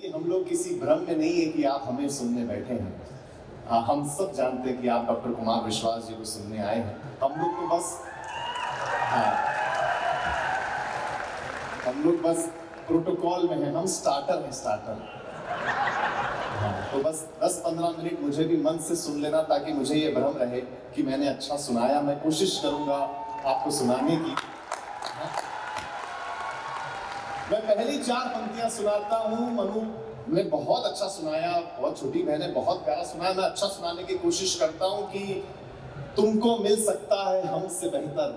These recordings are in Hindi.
कि हम लोग किसी भ्रम में नहीं है कि आप हमें सुनने बैठे हैं। हम सब जानते हैं कि आप डॉक्टर कुमार विश्वास जी को सुनने आए हैं। हम लोग तो बस हम लोग बस प्रोटोकॉल में हैं, हम स्टार्टर हैं, स्टार्टर। तो बस 10-15 मिनट मुझे भी मन से सुन लेना, ताकि मुझे ये भ्रम रहे कि मैंने अच्छा सुनाया। मैं कोशिश करूंगा आपको सुनाने की। मैं पहली 4 पंक्तियां सुनाता हूं। मनु ने बहुत अच्छा सुनाया, बहुत छोटी बहन ने बहुत प्यारा सुनाया। मैं अच्छा सुनाने की कोशिश करता हूं कि तुमको मिल सकता है हमसे बेहतर।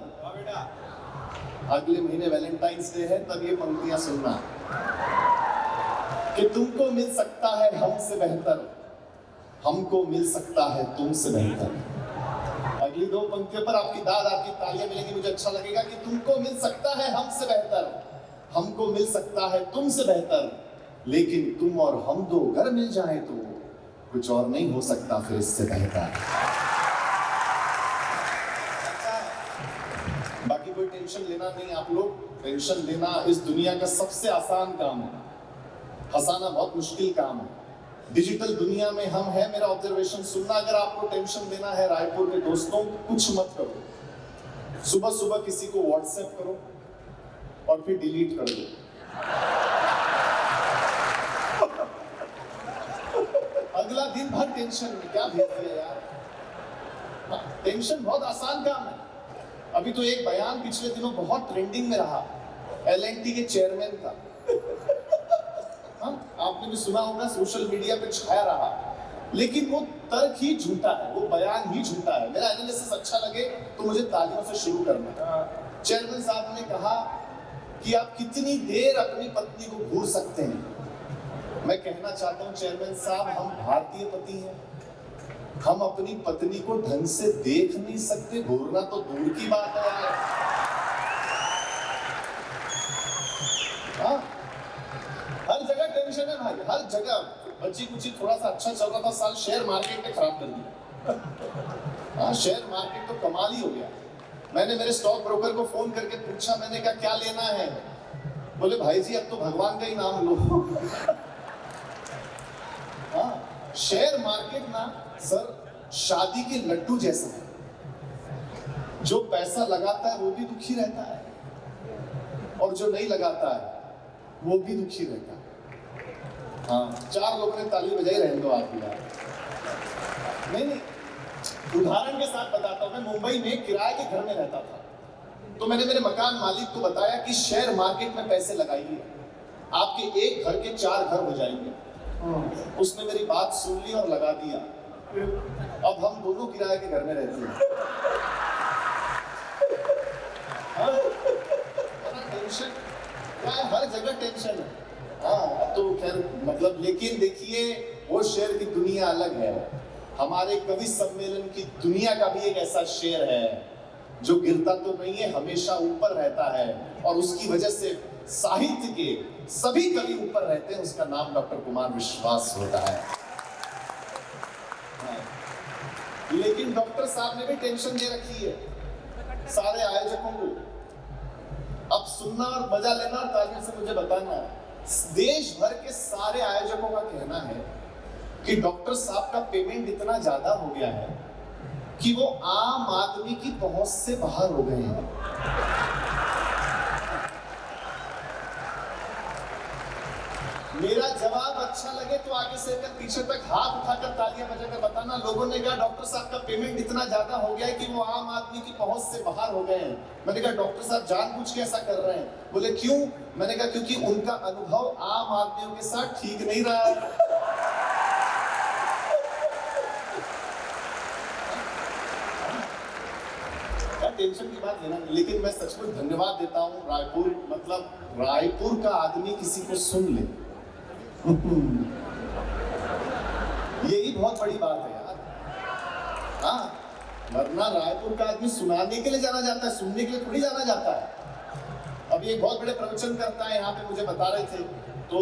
अगले महीने वैलेंटाइंस डे है, तब ये पंक्तियां सुनना कि तुमको मिल सकता है हमसे बेहतर, हमको मिल सकता है तुमसे बेहतर। अगली 2 पंक्तियों पर आपकी दाद, आपकी तालियां मिलेंगी, मुझे अच्छा लगेगा कि तुमको मिल सकता है हमसे बेहतर, हमको मिल सकता है तुमसे बेहतर, लेकिन तुम और हम 2 घर मिल जाएं तो कुछ और नहीं हो सकता फिर इससे बेहतर। बाकी कोई टेंशन लेना नहीं। आप लोग टेंशन लेना इस दुनिया का सबसे आसान काम है, हंसाना बहुत मुश्किल काम है। डिजिटल दुनिया में हम हैं। मेरा ऑब्जर्वेशन सुनना, अगर आपको टेंशन लेना है रायपुर के दोस्तों, कुछ मत करो। सुबह सुबह किसी को व्हाट्सएप करो और फिर डिलीट कर दो। अगला दिन भर टेंशन में, क्या भेज दिया यार। टेंशन बहुत आसान काम है। अभी तो एक बयान पिछले दिनों बहुत ट्रेंडिंग में रहा, L&T के चेयरमैन का। आपने भी सुना होगा, सोशल मीडिया पे छाया रहा, लेकिन वो तर्क ही झूठा है, वो बयान ही झूठा है। मेरा एनालिसिस अच्छा लगे तो मुझे तालियों से शुरू करना। चेयरमैन साहब ने कहा कि आप कितनी देर अपनी पत्नी को घूर सकते हैं। मैं कहना चाहता हूं चेयरमैन साहब, हम भारतीय पति हैं, हम अपनी पत्नी को ढंग से देख नहीं सकते, घूरना तो दूर की बात है यार। हर जगह टेंशन है भाई, हर जगह। बच्ची कुछ थोड़ा सा अच्छा चल रहा था साल, शेयर मार्केट ने खराब कर दिया। शेयर मार्केट तो कमाल ही हो गया। मैंने मेरे स्टॉक ब्रोकर को फोन करके पूछा, मैंने कहा क्या लेना है? बोले भाई जी अब तो भगवान का ही नाम लो। शेयर मार्केट ना सर शादी के लड्डू जैसा है। जो पैसा लगाता है वो भी दुखी रहता है, और जो नहीं लगाता है वो भी दुखी रहता है। 4 लोगों ने ताली बजाई, रहने दो आप यार। नहीं, उदाहरण के साथ बताता हूं। मैं मुंबई में किराए के घर में रहता था, तो मैंने मेरे मकान मालिक को बताया कि शेयर मार्केट में पैसे लगाइए, आपके एक घर के 4 घर हो जाएंगे। उसने मेरी बात सुन ली और लगा दिया। अब हम दोनों किराए के घर में रहते हैं। टेंशन क्या है, हर जगह टेंशन है। तो खैर मतलब, लेकिन देखिए वो शेर की दुनिया अलग है। हमारे कवि सम्मेलन की दुनिया का भी एक ऐसा शेर है जो गिरता तो नहीं है, हमेशा ऊपर रहता है, और उसकी वजह से साहित्य के सभी कवि ऊपर रहते हैं। उसका नाम डॉक्टर कुमार विश्वास होता है। लेकिन डॉक्टर साहब ने भी टेंशन दे रखी है सारे आयोजकों को। अब सुनना और मजा लेना और तालियों से मुझे बताना, देश भर के सारे आयोजकों का कहना है कि डॉक्टर साहब का पेमेंट इतना ज्यादा हो गया है कि वो आम आदमी की पहुंच से बाहर हो गए हैं। मेरा जवाब अच्छा लगे तो आगे से लेकर पीछे तक हाथ उठाकर तालियां बजाकर बताना। लोगों ने कहा डॉक्टर साहब का पेमेंट इतना ज्यादा हो गया है कि वो आम आदमी की पहुंच से बाहर हो गए हैं। मैंने कहा डॉक्टर साहब जानबूझ के ऐसा कर रहे हैं? बोले क्यों? मैंने कहा क्योंकि उनका अनुभव आम आदमियों के साथ ठीक नहीं रहा है। टेंशन की बात है ना, लेकिन मैं सचमुच धन्यवाद देता हूँ रायपुर, मतलब रायपुर का आदमी किसी को सुन ले। यही बहुत बड़ी बात है यार। वरना रायपुर का आदमी सुनाने के लिए जाना जाता है, सुनने के लिए थोड़ी जाना जाता है। अभी एक बहुत बड़े प्रवचन करता है यहाँ पे, मुझे बता रहे थे, तो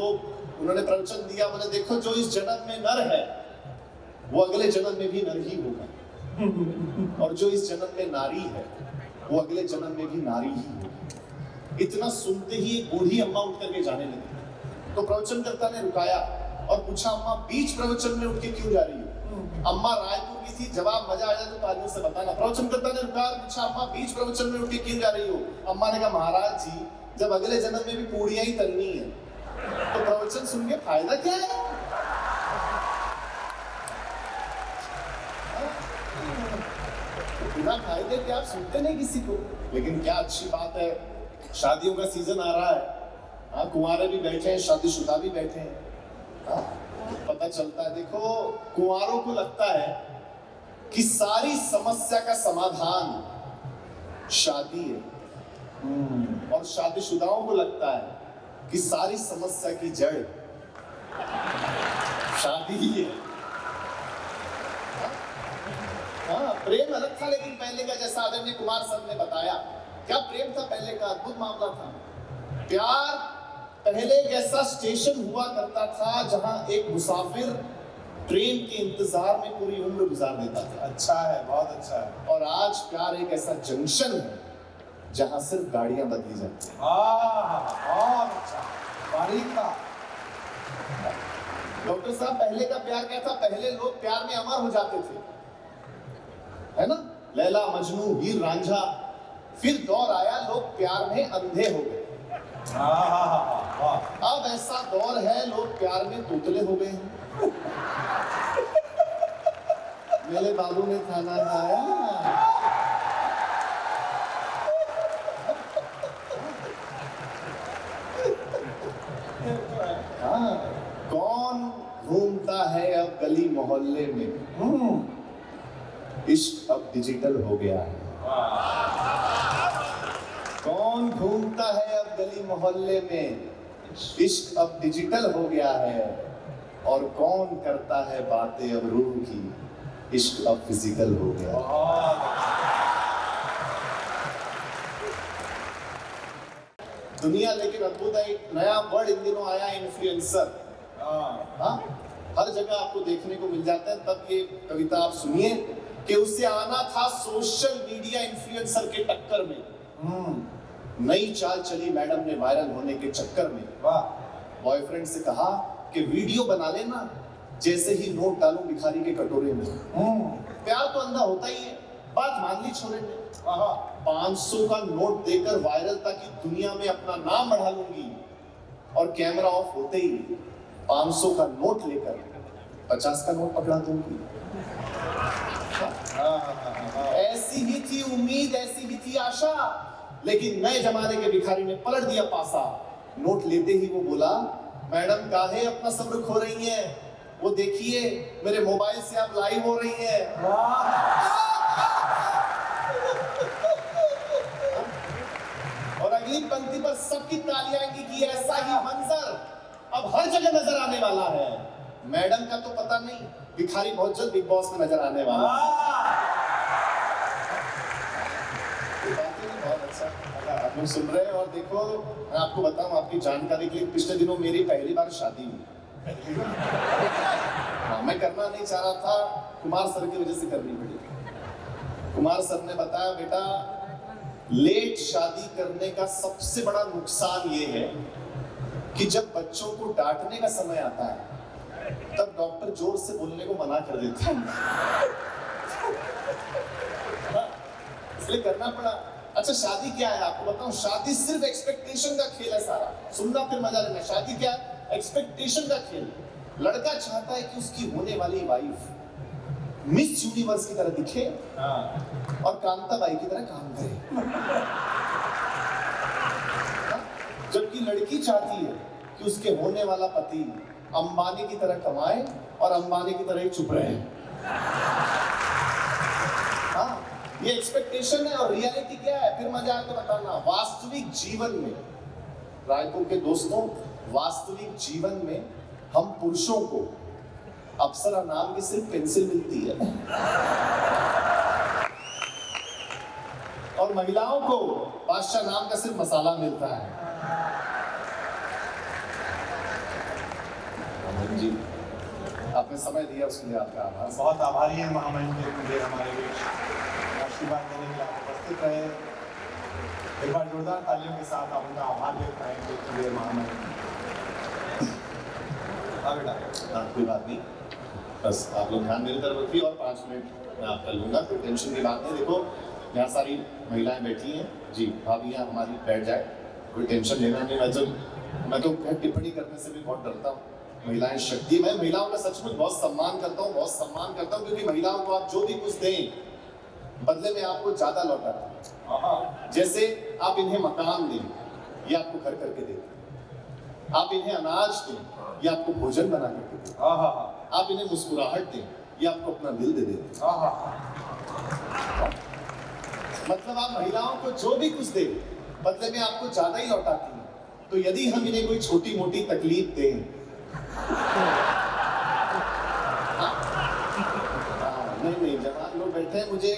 उन्होंने प्रवचन दिया, बोले देखो जो इस जन्म में नर है वो अगले जन्म में भी नर ही होगा, और जो इस जन्म में नारी है वो अगले जन्म में भी नारी ही होगी। इतना सुनते ही एक बूढ़ी अम्मा उठ करके जाने लगी। तो प्रवचनकर्ता ने रुकाया और पूछा, अम्मा बीच प्रवचन में उठ के क्यों जा रही हो? अम्मा रायपुर की थी, जवाब मजा आया तो तालियों से बताना। प्रवचनकर्ता ने रुका और पूछा, अम्मा बीच प्रवचन में उठ के क्यों जा रही हो? अम्मा ने कहा, महाराज जी जब अगले जन्म में भी पूड़ियां ही तलनी है तो प्रवचन सुन के फायदा क्या है? बिना फायदे के आप सुनते नहीं किसी को। लेकिन क्या अच्छी बात है, शादियों का सीजन आ रहा है। हाँ, कुंवारे भी बैठे हैं, शादीशुदा भी बैठे हैं। हाँ, पता चलता है। देखो, कुंवारों को लगता है कि सारी समस्या का समाधान शादी है, और शादीशुदाओं को लगता है कि सारी समस्या की जड़ शादी ही है। हाँ, प्रेम अलग था, लेकिन पहले का, जैसा आदरणीय कुमार सर ने बताया, क्या प्रेम था पहले का, अद्भुत मामला था। प्यार पहले एक ऐसा स्टेशन हुआ करता था जहां एक मुसाफिर ट्रेन के इंतजार में पूरी उम्र गुजार देता था। अच्छा है, बहुत अच्छा है। और आज प्यार एक ऐसा जंक्शन है जहां सिर्फ गाड़ियां बदली जाती हैं। बहुत अच्छा, बारीक था। डॉक्टर साहब, पहले का प्यार क्या था? पहले लोग प्यार में अमर हो जाते थे, है ना? लैला मजनू, हीर रांझा। फिर दौर आया, लोग प्यार में अंधे हो गए। अब ऐसा दौर है, लोग प्यार में तोतले हो गए हैं। मेरे बाबू ने खाना खाया। हाँ, कौन घूमता है अब गली मोहल्ले में? इश्क अब डिजिटल हो गया है। कौन घूमता है अब गली मोहल्ले में? इश्क अब डिजिटल हो गया है। और कौन करता है बातें अब रूह की? इश्क अब फिजिकल हो गया। दुनिया लेकिन अद्भुत है। एक नया वर्ड इन दिनों आया, इन्फ्लुएंसर। हाँ, हर जगह आपको देखने को मिल जाता है। तब ये कविता आप सुनिए कि उससे आना था सोशल मीडिया इन्फ्लुएंसर के टक्कर में। नई चाल चली मैडम ने वायरल होने के चक्कर में। बॉयफ्रेंड से कहा कि वीडियो बना लेना, जैसे ही नोट डालूं भिखारी के कटोरे में। प्यार तो अंधा होता ही है। बात मान ली छोरे ने। 500 का नोट देकर वायरल, ताकि दुनिया में अपना नाम बढ़ा लूंगी। और कैमरा ऑफ होते ही 500 का नोट लेकर 50 का नोट पकड़ा दूंगी। ऐसी ही थी उम्मीद, ऐसी ही थी आशा, लेकिन नए जमाने के भिखारी ने पलट दिया पासा। नोट लेते ही वो बोला, मैडम काहे अपना सब्र खो रही हैं? वो देखिए मेरे मोबाइल से आप लाइव हो रही हैं। और अगली पंक्ति पर सबकी तालियां आएंगी कि ऐसा ही मंजर अब हर जगह नजर आने वाला है। मैडम का तो पता नहीं, भिखारी बहुत जल्द बिग बॉस में नजर आने वाला है। बहुत अच्छा आप लोग सुन रहे हैं। और देखो, मैं आपको बताऊं, आपकी जानकारी के लिए, पिछले दिनों मेरी पहली बार शादी हुई। हाँ, मैं करना नहीं चाह रहा था, कुमार सर की वजह से करनी पड़ी। कुमार सर ने बताया, बेटा लेट शादी करने का सबसे बड़ा नुकसान ये है कि जब बच्चों को डांटने का समय आता है तब डॉक्टर जोर से बोलने को मना कर देते हैं। इसलिए करना पड़ा। अच्छा, शादी क्या है आपको बताऊं? शादी सिर्फ एक्सपेक्टेशन का खेल है सारा। सुनना फिर मजा लेना। शादी क्या है? एक्सपेक्टेशन का खेल। लड़का चाहता है कि उसकी होने वाली वाइफ मिस यूनिवर्स की तरह दिखे और कांता बाई की तरह काम करे। जबकि लड़की चाहती है कि उसके होने वाला पति अंबानी की तरह कमाए और अंबानी की तरह ही चुप रहे। हाँ, ये एक्सपेक्टेशन है। और रियलिटी क्या है? फिर मजा आए तो बताना। वास्तविक जीवन में, रायपुर के दोस्तों, वास्तविक जीवन में हम पुरुषों को अप्सरा नाम की सिर्फ पेंसिल मिलती है और महिलाओं को बादशाह नाम का सिर्फ मसाला मिलता है। जी, आपने समय दिया उसके लिए आपका आभार। बहुत आभारी हैं महामहिम के लिए, हमारे बीच आशीर्वाद देने के लिए आप उपस्थित रहे। एक बार जोरदार तालियों के साथ आप उनका आभार व्यक्त करेंगे महामहिम। हाँ बेटा। हाँ कोई बात नहीं, बस आप लोग ध्यान मेरी तरफ रखिए और 5 मिनट मैं आपका लूँगा, कोई टेंशन की बात नहीं। देखो यहाँ सारी महिलाएं बैठी हैं जी, भाभियाँ हमारी बैठ जाए, कोई टेंशन लेना नहीं। मैं तो टिप्पणी करने से भी बहुत डरता हूँ। महिलाएं शक्ति, मैं महिलाओं का सचमुच बहुत सम्मान करता हूँ, बहुत सम्मान करता हूँ, क्योंकि महिलाओं को आप जो भी कुछ दें बदले में आपको ज्यादा लौटाते हैं। जैसे आप इन्हें मकान दें, ये आपको घर करके देते हैं। आप इन्हें अनाज दें, ये आपको भोजन बना करके देते हैं। आप इन्हें मुस्कुराहट दें, ये आपको अपना दिल दे देते हैं। मतलब आप महिलाओं को जो भी कुछ दें बदले में आपको ज्यादा ही लौटाती हैं। तो यदि हम इन्हें कोई छोटी मोटी तकलीफ दें, नहीं, जवान लोग बैठे हैं, मुझे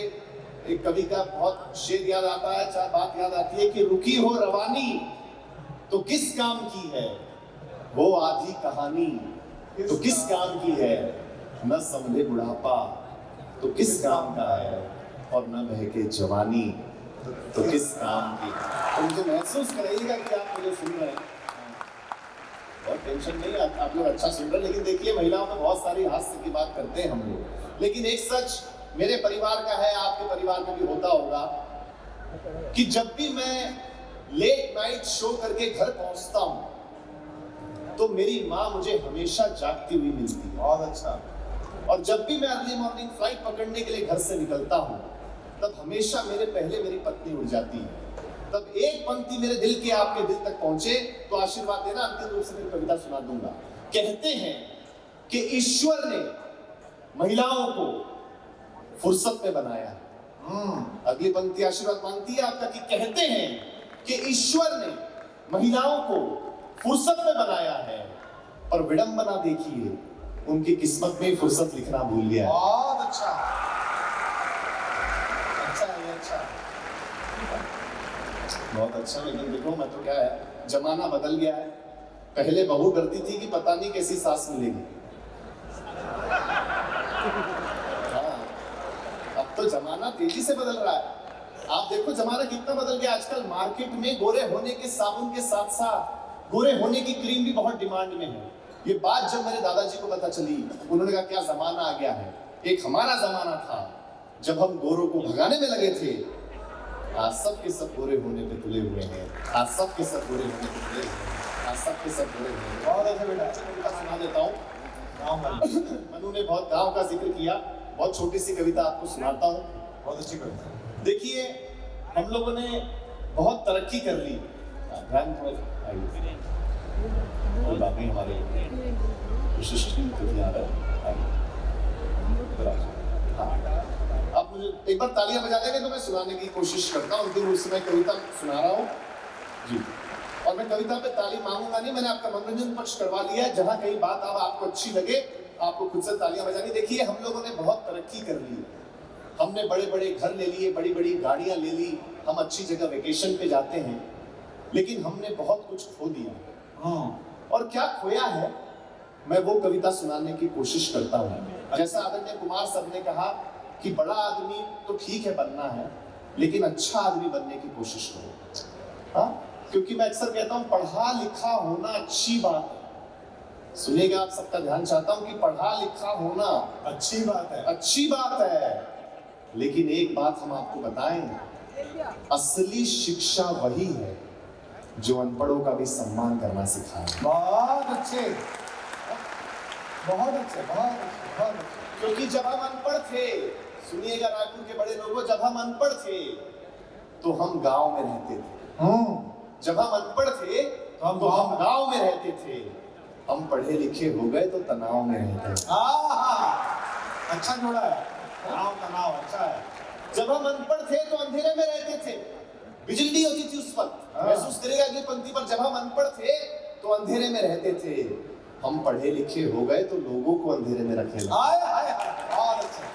एक कवि का बहुत शेर याद आता है, चाहे बात याद आती है कि रुकी हो रवानी तो किस काम की है, वो आधी कहानी तो किस काम की है, न संभले बुढ़ापा तो किस काम का है, और न बहके जवानी तो किस काम की। तो मुझे महसूस कराइएगा कि आप मुझे सुन रहे हैं, और टेंशन नहीं, आप लोग अच्छा सुन रहे हैं। लेकिन देखिए महिलाओं में बहुत सारी हास्य की बात करते हैं हम लोग, लेकिन एक सच मेरे परिवार का है, आपके परिवार में भी होता होगा कि जब भी मैं लेट नाइट शो करके घर पहुंचता हूं तो मेरी माँ मुझे हमेशा जागती हुई मिलती है। बहुत अच्छा। और जब भी मैं अर्ली मॉर्निंग फ्लाइट पकड़ने के लिए घर से निकलता हूं तब हमेशा मेरे पहले मेरी पत्नी उठ जाती है। तब एक पंक्ति मेरे दिल के आपके दिल तक पहुंचे तो आशीर्वाद देना, अंतिम रूप से मेरी कविता सुना दूंगा। कहते हैं कि ईश्वर ने महिलाओं को फुर्सत में बनाया। अगली पंक्ति आशीर्वाद मांगती है आपका कि कहते हैं कि ईश्वर ने महिलाओं को फुर्सत में बनाया है, पर विडंबना देखिए उनकी किस्मत में फुर्सत लिखना भूल गया। बहुत अच्छा, अच्छा है, अच्छा बहुत अच्छा। लेकिन देखो मैं तो क्या है, जमाना बदल गया है। पहले बहू करती थी कि पता नहीं कैसी सास मिलेगी, हाँ, अब तो जमाना तेजी से बदल रहा है। आप देखो जमाना कितना बदल गया। आजकल मार्केट में गोरे होने के साबुन के साथ साथ गोरे होने की क्रीम भी बहुत डिमांड में है। ये बात जब मेरे दादाजी को पता चली, उन्होंने कहा क्या जमाना आ गया है। एक हमारा जमाना था जब हम गोरों को भगाने में लगे थे, आज सब के सब गोरे होने पे तुले हुए हैं, आज सब के सब गोरे होने पे तुले हुए हैं, आज सब के सब गोरे होने पे। बहुत अच्छा बेटा, कविता सुना देता हूँ। गाँव वाली मनु ने बहुत गाँव का जिक्र किया, बहुत छोटी सी कविता आपको सुनाता हूँ। बहुत अच्छी कविता। देखिए हम लोगों ने बहुत तरक्की कर ली। ध्यान आइए, कोई बात नहीं, हमारे विशिष्ट अतिथि आ रहे हैं। आप मुझे एक बार तालियां बजा देंगे तो मैं सुनाने की कोशिश करता हूँ। अंतिम रूप से मैं कविता सुना रहा हूँ जी, और मैं कविता पे ताली मांगूंगा नहीं, मैंने आपका मनोरंजन पक्ष करवा लिया है। जहाँ कहीं बात अब आपको अच्छी लगे आपको खुद से तालियां बजानी। देखिए हम लोगों ने बहुत तरक्की कर ली, हमने बड़े बड़े घर ले लिए, बड़ी बड़ी गाड़ियां ले ली, हम अच्छी जगह वेकेशन पे जाते हैं, लेकिन हमने बहुत कुछ खो दिया। और क्या खोया है मैं वो कविता सुनाने की कोशिश करता हूँ। जैसा आदरणीय कुमार सर ने कहा कि बड़ा आदमी तो ठीक है बनना है, लेकिन अच्छा आदमी बनने की कोशिश करो। हाँ, क्योंकि मैं अक्सर कहता हूँ पढ़ा लिखा होना अच्छी बात है। सुनिएगा, आप सबका ध्यान चाहता हूँ कि पढ़ा लिखा होना अच्छी बात है, अच्छी बात है, लेकिन एक बात हम आपको बताएं, असली शिक्षा वही है जो अनपढ़ों का भी सम्मान करना सिखाए। बहुत अच्छे, बहुत अच्छे, बहुत अच्छे, बहुत अच्छे। क्योंकि जब हम अनपढ़ थे, सुनिएगा रायपुर के बड़े लोगों, जब हम अनपढ़ थे तो हम गांव में रहते थे। जब हम अनपढ़ थे तो हम गांव में रहते थे। हम पढ़े लिखे हो गए तो तनाव में रहते थे। अच्छा जोड़ा है, तनाव तनाव अच्छा है। जब हम अनपढ़ थे तो अंधेरे में रहते थे, बिजली होती थी उस वक्त। महसूस करेगा अगली पंक्ति पर, जब हम अनपढ़ थे तो अंधेरे में रहते थे, हम पढ़े लिखे हो गए तो लोगों को अंधेरे में रखे। बहुत अच्छा।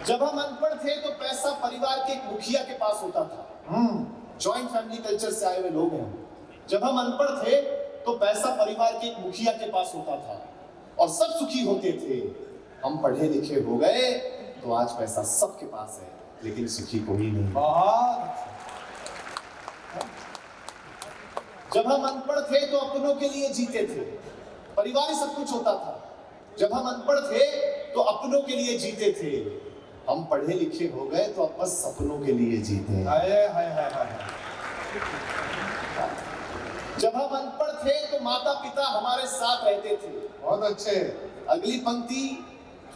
जब हम अनपढ़ थे तो पैसा परिवार के एक मुखिया के पास होता था। जॉइंट फैमिली कल्चर से आए हुए लोग हैं। जब हम अनपढ़ थे तो पैसा परिवार के एक मुखिया के पास होता था और सब सुखी होते थे। हम पढ़े लिखे हो गए तो आज पैसा सबके पास है, लेकिन सुखी कोई नहीं। बहुत जब हम अनपढ़ थे तो अपनों के लिए जीते थे, परिवार ही सब कुछ होता था। जब हम अनपढ़ थे तो अपनों के लिए जीते थे, हम पढ़े लिखे हो गए तो अब बस सपनों के लिए जीते हैं। हाय हाय हाय हाय। जब हम अनपढ़ थे तो माता पिता हमारे साथ रहते थे। बहुत अच्छे। अगली पंक्ति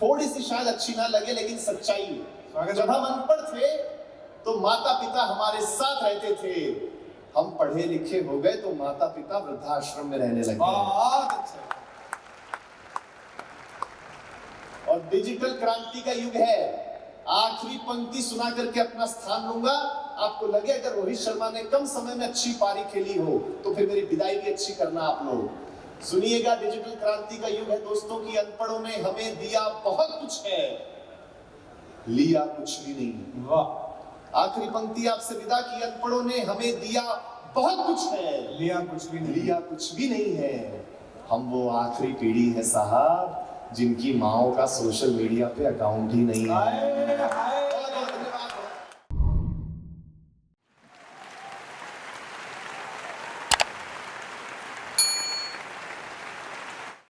थोड़ी सी शायद अच्छी ना लगे लेकिन सच्चाई है। जब हम अनपढ़ थे तो माता पिता हमारे साथ रहते थे, हम पढ़े लिखे हो गए तो माता पिता वृद्धाश्रम में रहने लगे। बहुत अच्छे। और डिजिटल क्रांति का युग है। आखिरी पंक्ति सुना करके अपना स्थान लूंगा। आपको लगे अगर रोहित शर्मा ने कम समय में अच्छी पारी खेली हो तो फिर मेरी विदाई भी अच्छी करना आप लोग। सुनिएगा, डिजिटल क्रांति का युग है दोस्तों की अनपढ़ों ने हमें दिया बहुत कुछ है, लिया कुछ भी नहीं। वाह। आखिरी पंक्ति आपसे विदा की, अनपढ़ों ने हमें दिया बहुत कुछ है, लिया कुछ भी नहीं। लिया कुछ भी नहीं है। हम वो आखिरी पीढ़ी है साहब जिनकी माओ का सोशल मीडिया पे अकाउंट ही नहीं है। हाय हाय